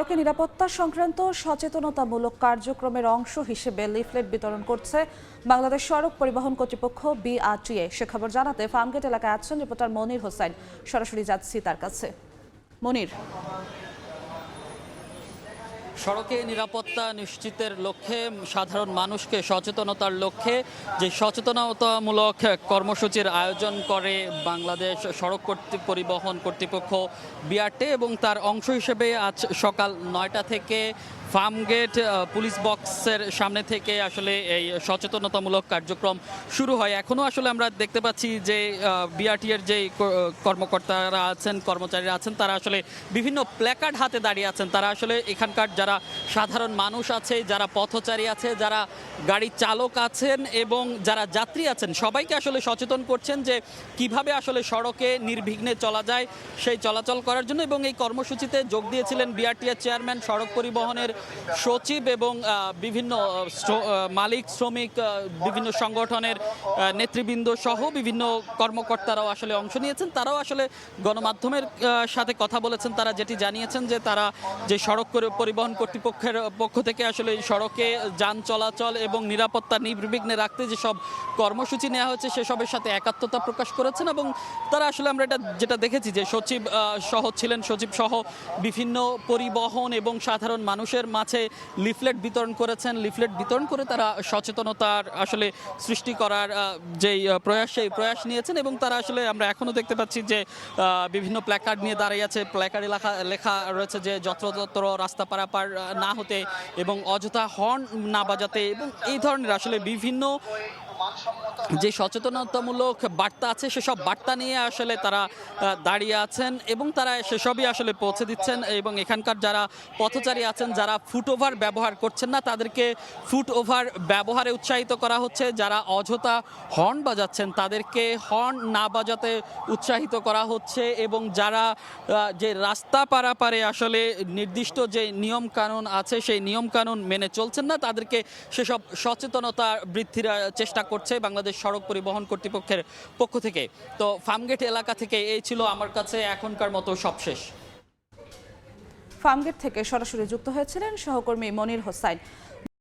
সড়কে নিরাপত্তা সংক্রান্ত সচেতনতামূলক কার্যক্রমের অংশ হিসেবে লিফলেট বিতরণ করছে বাংলাদেশ সড়ক পরিবহন কর্তৃপক্ষ বিআরটিএ। সে খবর জানাতে ফার্মগেট এলাকায় আছেন রিপোর্টার মনির হোসাইন। সরাসরি যাচ্ছি তার কাছে। মনির, সড়কে নিরাপত্তা নিশ্চিতের লক্ষ্যে সাধারণ মানুষকে সচেতনতার লক্ষ্যে যে সচেতনতামূলক কর্মসূচির আয়োজন করে বাংলাদেশ সড়ক পরিবহন কর্তৃপক্ষ বিআরটিএ এবং তার অংশ হিসেবে আজ সকাল 9টা থেকে ফার্মগেট পুলিশ বক্সের সামনে থেকে আসলে এই সচেতনতামূলক কার্যক্রম শুরু হয়। এখনও আসলে আমরা দেখতে পাচ্ছি যে বিআরটিএর যে কর্মকর্তারা আছেন, কর্মচারীরা আছেন, তারা আসলে বিভিন্ন প্ল্যাকার্ড হাতে দাঁড়িয়ে আছেন। তারা আসলে এখানকার যারা সাধারণ মানুষ আছে, যারা পথচারী আছে, যারা গাড়ি চালক আছেন এবং যারা যাত্রী আছেন, সবাইকে আসলে সচেতন করছেন যে কিভাবে আসলে সড়কে নির্বিঘ্নে চলা যায় সেই চলাচল করার জন্য। এবং এই কর্মসূচিতে যোগ দিয়েছিলেন বিআরটিএর চেয়ারম্যান, সড়ক পরিবহনের সচিব এবং বিভিন্ন মালিক, শ্রমিক, বিভিন্ন সংগঠনের নেতৃবৃন্দ সহ বিভিন্ন কর্মকর্তারাও আসলে অংশ নিয়েছেন। তারাও আসলে গণমাধ্যমের সাথে কথা বলেছেন। তারা যেটি জানিয়েছেন যে তারা যে সড়ক পরিবহন কর্তৃপক্ষের পক্ষ থেকে আসলে এই সড়কে যান চলাচল এবং নিরাপত্তা নির্বিঘ্নে রাখতে যেসব কর্মসূচি নেওয়া হয়েছে সেসবের সাথে একাত্মতা প্রকাশ করেছেন। এবং তারা আসলে আমরা যেটা দেখেছি যে সচিব সহ বিভিন্ন পরিবহন এবং সাধারণ মানুষের মাঝে লিফলেট বিতরণ করেছেন। লিফলেট বিতরণ করে তারা সচেতনতার আসলে সৃষ্টি করার যেই সেই প্রয়াস নিয়েছেন। এবং তারা আসলে আমরা এখনও দেখতে পাচ্ছি যে বিভিন্ন প্ল্যাকার্ড নিয়ে দাঁড়িয়ে আছে। প্ল্যাকার্ডে লেখা রয়েছে যে যত্রতত্র রাস্তা পারাপার না হতে এবং অযথা হর্ন না বাজাতে এবং এই ধরনের আসলে বিভিন্ন যে সচেতনতামূলক বার্তা আছে সেসব বার্তা নিয়ে আসলে তারা দাঁড়িয়ে আছেন এবং তারা সেসবই আসলে পৌঁছে দিচ্ছেন। এবং এখানকার যারা পথচারী আছেন, যারা ফুটওভার ব্যবহার করছেন না, তাদেরকে ফুটওভার ব্যবহারে উৎসাহিত করা হচ্ছে। যারা অযথা হর্ন বাজাচ্ছেন তাদেরকে হর্ন না বাজাতে উৎসাহিত করা হচ্ছে। এবং যারা যে রাস্তা পারাপারে আসলে নির্দিষ্ট যে নিয়ম কানুন আছে সেই নিয়ম কানুন মেনে চলছেন না, তাদেরকে সেসব সচেতনতা বৃদ্ধির চেষ্টা করছে বাংলাদেশ সড়ক পরিবহন কর্তৃপক্ষের পক্ষ থেকে। তো ফার্মগেট এলাকা থেকে এই ছিল আমার কাছে এখনকার মতো সবশেষ। ফার্মগেট থেকে সরাসরি যুক্ত হয়েছিলেন সহকর্মী মনির হোসাইন।